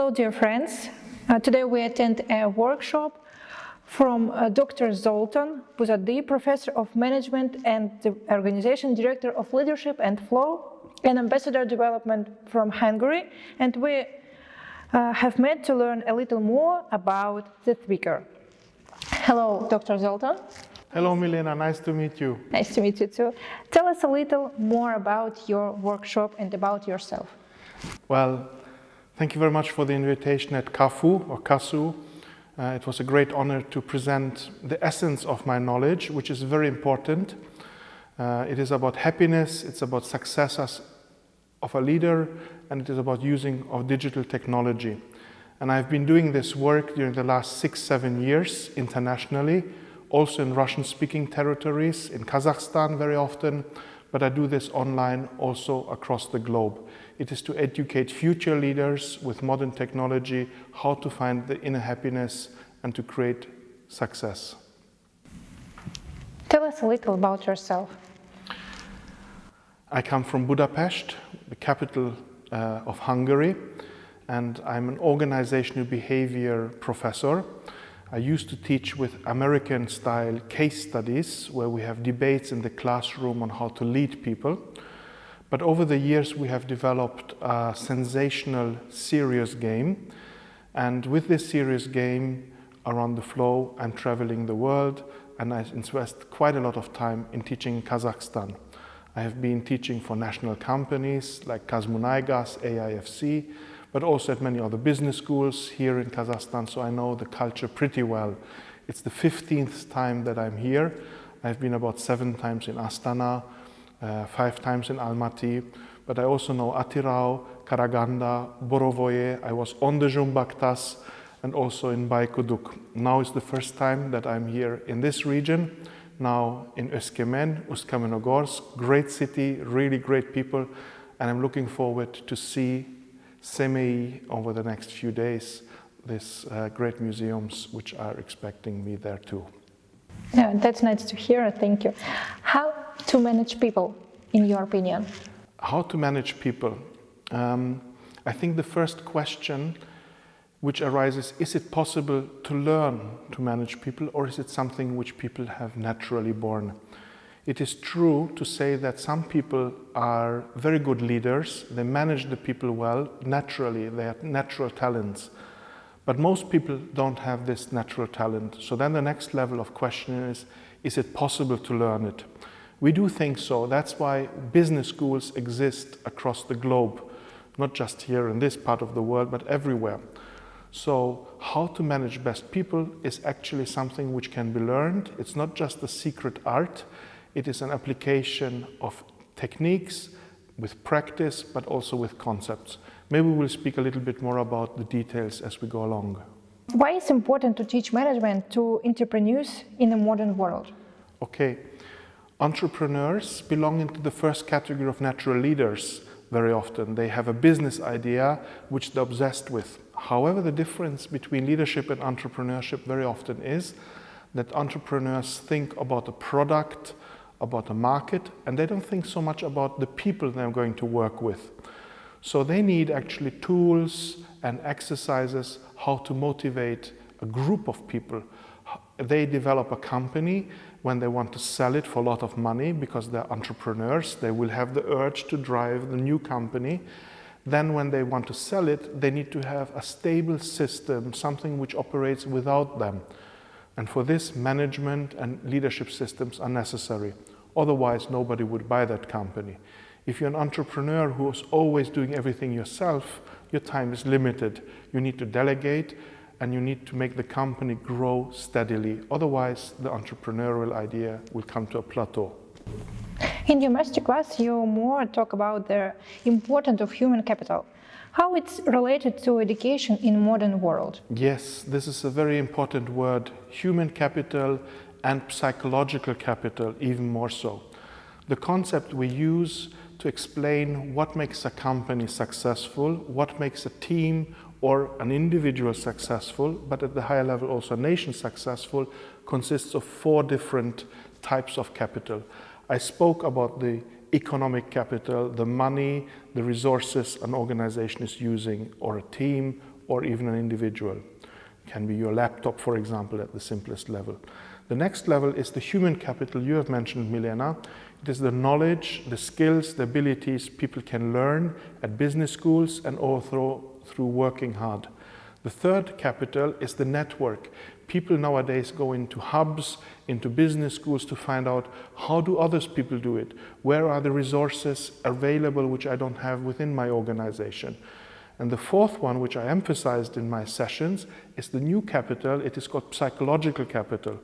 Hello, dear friends. Today we attend a workshop from Dr. Zoltán Buzady, professor of management and the organization director of leadership and Flow, and ambassador development from Hungary. And we have met to learn a little more about the speaker. Hello, Dr. Zoltán. Hello, Milena. Nice to meet you. Nice to meet you too. Tell us a little more about your workshop and about yourself. Well, thank you very much for the invitation at CAFU or CASU. It was a great honor to present the essence of my knowledge, which is very important. It is about happiness, it's about success of a leader, and it is about using of digital technology. And I've been doing this work during the last 6-7 years internationally, also in Russian-speaking territories, in Kazakhstan very often, but I do this online also across the globe. It is to educate future leaders with modern technology how to find the inner happiness and to create success. Tell us a little about yourself. I come from Budapest, the capital of Hungary, and I'm an organizational behavior professor. I used to teach with American-style case studies where we have debates in the classroom on how to lead people. But over the years we have developed a sensational, serious game. And with this serious game around the flow, I'm traveling the world and I invest quite a lot of time in teaching in Kazakhstan. I have been teaching for national companies like Kazmunaygas, AIFC, but also at many other business schools here in Kazakhstan, so I know the culture pretty well. It's the 15th time that I'm here. I've been about 7 times in Astana, 5 times in Almaty, but I also know Atirau, Karaganda, Borovoye. I was on the Zhumbaktas and also in Baykuduk. Now is the first time that I'm here in this region, now in Öskemen, Uсть-Kamenogorsk, great city, really great people, and I'm looking forward to see Semei over the next few days, these great museums which are expecting me there too. Yeah, that's nice to hear, thank you. How to manage people, in your opinion? How to manage people? I think the first question which arises, is it possible to learn to manage people, or is it something which people have naturally born? It is true to say that some people are very good leaders, they manage the people well, naturally, they have natural talents. But most people don't have this natural talent. So then the next level of question is it possible to learn it? We do think so. That's why business schools exist across the globe, not just here in this part of the world, but everywhere. So how to manage best people is actually something which can be learned. It's not just a secret art. It is an application of techniques with practice, but also with concepts. Maybe we'll speak a little bit more about the details as we go along. Why is it important to teach management to entrepreneurs in the modern world? Okay, entrepreneurs belong into the first category of natural leaders very often. They have a business idea which they're obsessed with. However, the difference between leadership and entrepreneurship very often is that entrepreneurs think about a product, about a market, and they don't think so much about the people they're going to work with. So they need actually tools and exercises how to motivate a group of people. They develop a company when they want to sell it for a lot of money because they're entrepreneurs. They will have the urge to drive the new company. Then when they want to sell it, they need to have a stable system, something which operates without them. And for this, management and leadership systems are necessary. Otherwise, nobody would buy that company. If you're an entrepreneur who is always doing everything yourself, your time is limited. You need to delegate and you need to make the company grow steadily. Otherwise, the entrepreneurial idea will come to a plateau. In your masterclass, you more talk about the importance of human capital. How it's related to education in modern world? Yes, this is a very important word, human capital and psychological capital, even more so. The concept we use to explain what makes a company successful, what makes a team or an individual successful, but at the higher level also a nation successful, consists of 4 different types of capital. I spoke about the economic capital, the money, the resources an organization is using, or a team, or even an individual. It can be your laptop, for example, at the simplest level. The next level is the human capital you have mentioned, Milena. It is the knowledge, the skills, the abilities people can learn at business schools and also through working hard. The third capital is the network. People nowadays go into hubs, into business schools to find out how do others people do it? Where are the resources available which I don't have within my organization? And the fourth one, which I emphasized in my sessions, is the new capital. It is called psychological capital.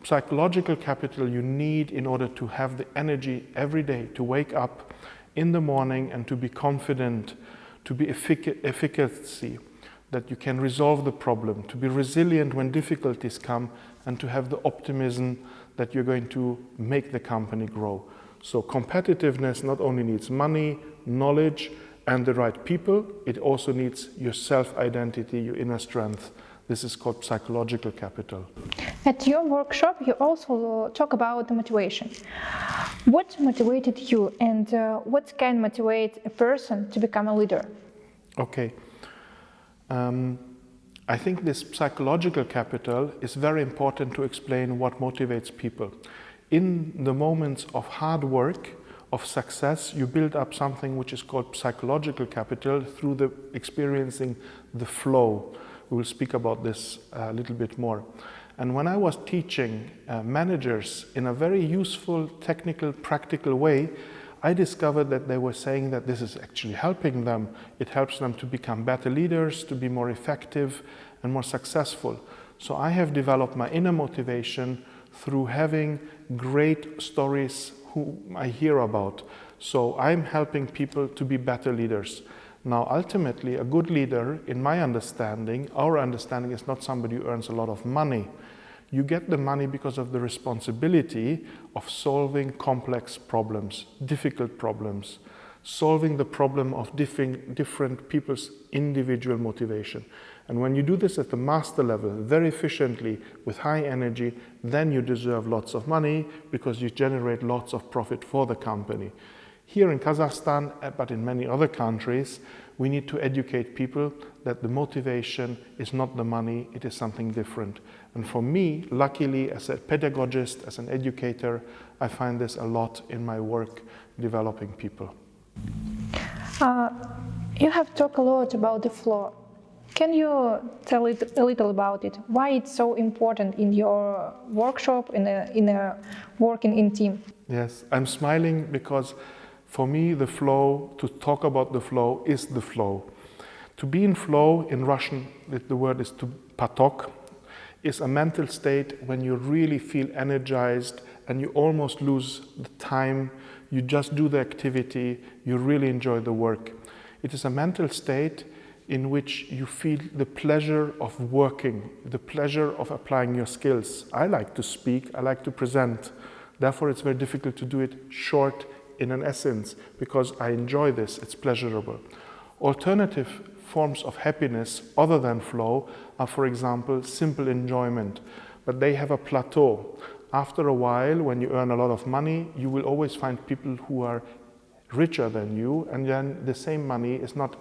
Psychological capital you need in order to have the energy every day to wake up in the morning and to be confident, to be efficacy, that you can resolve the problem, to be resilient when difficulties come, and to have the optimism that you're going to make the company grow. So competitiveness not only needs money, knowledge, and the right people, it also needs your self-identity, your inner strength. This is called psychological capital. At your workshop, you also talk about motivation. What motivated you, and what can motivate a person to become a leader? Okay. I think this psychological capital is very important to explain what motivates people. In the moments of hard work, of success, you build up something which is called psychological capital through the experiencing the flow. We will speak about this a little bit more. And when I was teaching managers in a very useful, technical, practical way, I discovered that they were saying that this is actually helping them. It helps them to become better leaders, to be more effective and more successful. So I have developed my inner motivation through having great stories who I hear about. So I'm helping people to be better leaders. Now, ultimately, a good leader, in my understanding, our understanding, is not somebody who earns a lot of money. You get the money because of the responsibility of solving complex problems, difficult problems, solving the problem of different people's individual motivation. And when you do this at the master level, very efficiently, with high energy, then you deserve lots of money because you generate lots of profit for the company. Here in Kazakhstan, but in many other countries, we need to educate people that the motivation is not the money, it is something different. And for me, luckily, as a pedagogist, as an educator, I find this a lot in my work developing people. You have talked a lot about the flow. Can you tell it a little about it? Why it's so important in your workshop, in working in team? Yes, I'm smiling because for me the flow, to talk about the flow, is the flow. To be in flow, in Russian the word is to patok, is a mental state when you really feel energized and you almost lose the time, you just do the activity, you really enjoy the work. It is a mental state in which you feel the pleasure of working, the pleasure of applying your skills. I like to speak, I like to present. Therefore, it's very difficult to do it short in an essence, because I enjoy this, it's pleasurable. Alternative forms of happiness other than flow are, for example, simple enjoyment, but they have a plateau. After a while, when you earn a lot of money, you will always find people who are richer than you, and then the same money is not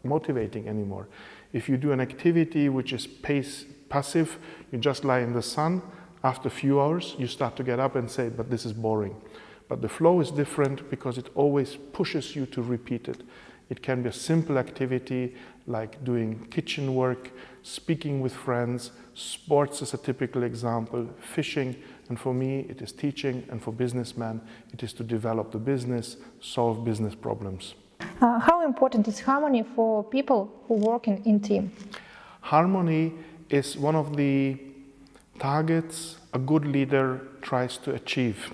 motivating anymore. If you do an activity which is passive, you just lie in the sun, after a few hours you start to get up and say, but this is boring. But the flow is different because it always pushes you to repeat it. It can be a simple activity like doing kitchen work, speaking with friends, sports is a typical example, fishing, and for me it is teaching, and for businessmen it is to develop the business, solve business problems. How important is harmony for people who work in team? Harmony is one of the targets a good leader tries to achieve.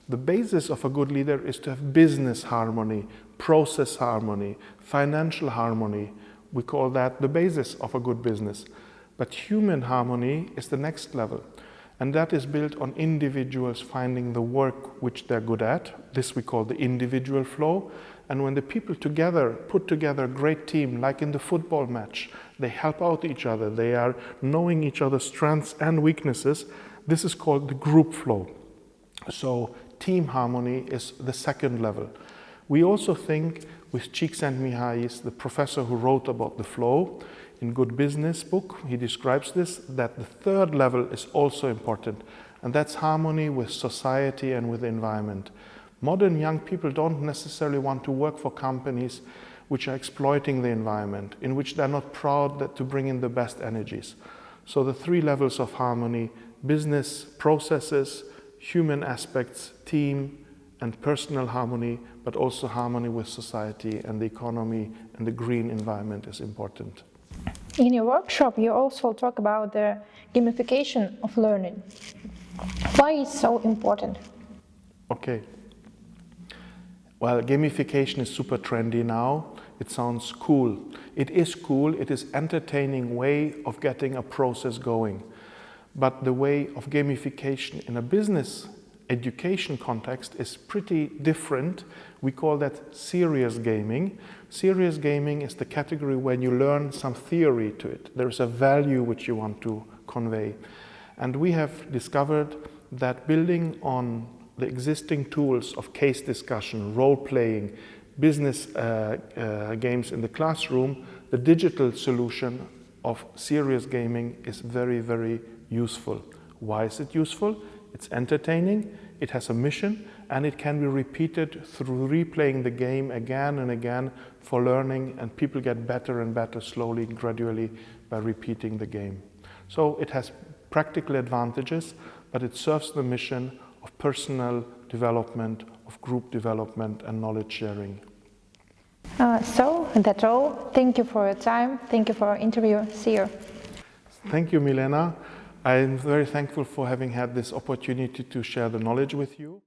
The basis of a good leader is to have business harmony, process harmony, financial harmony. We call that the basis of a good business. But human harmony is the next level. And that is built on individuals finding the work which they're good at. This we call the individual flow. And when the people together put together a great team, like in the football match, they help out each other, they are knowing each other's strengths and weaknesses, this is called the group flow. So team harmony is the second level. We also think with Csikszentmihalyi, the professor who wrote about the flow, in Good Business book, he describes this, that the third level is also important, and that's harmony with society and with the environment. Modern young people don't necessarily want to work for companies which are exploiting the environment, in which they're not proud to bring in the best energies. So the three levels of harmony: business processes, human aspects, team, and personal harmony, but also harmony with society and the economy and the green environment is important. In your workshop, you also talk about the gamification of learning. Why is it so important? Okay. Well, gamification is super trendy now. It sounds cool. It is cool. It is entertaining way of getting a process going. But the way of gamification in a business education context is pretty different. We call that serious gaming. Serious gaming is the category when you learn some theory to it. There is a value which you want to convey. And we have discovered that building on the existing tools of case discussion, role-playing, business games in the classroom, the digital solution of serious gaming is very, very useful. Why is it useful? It's entertaining, it has a mission, and it can be repeated through replaying the game again and again for learning, and people get better and better slowly, gradually, by repeating the game. So it has practical advantages, but it serves the mission of personal development, of group development, and knowledge sharing. So that's all. Thank you for your time. Thank you for our interview. See you. Thank you, Milena. I'm very thankful for having had this opportunity to share the knowledge with you.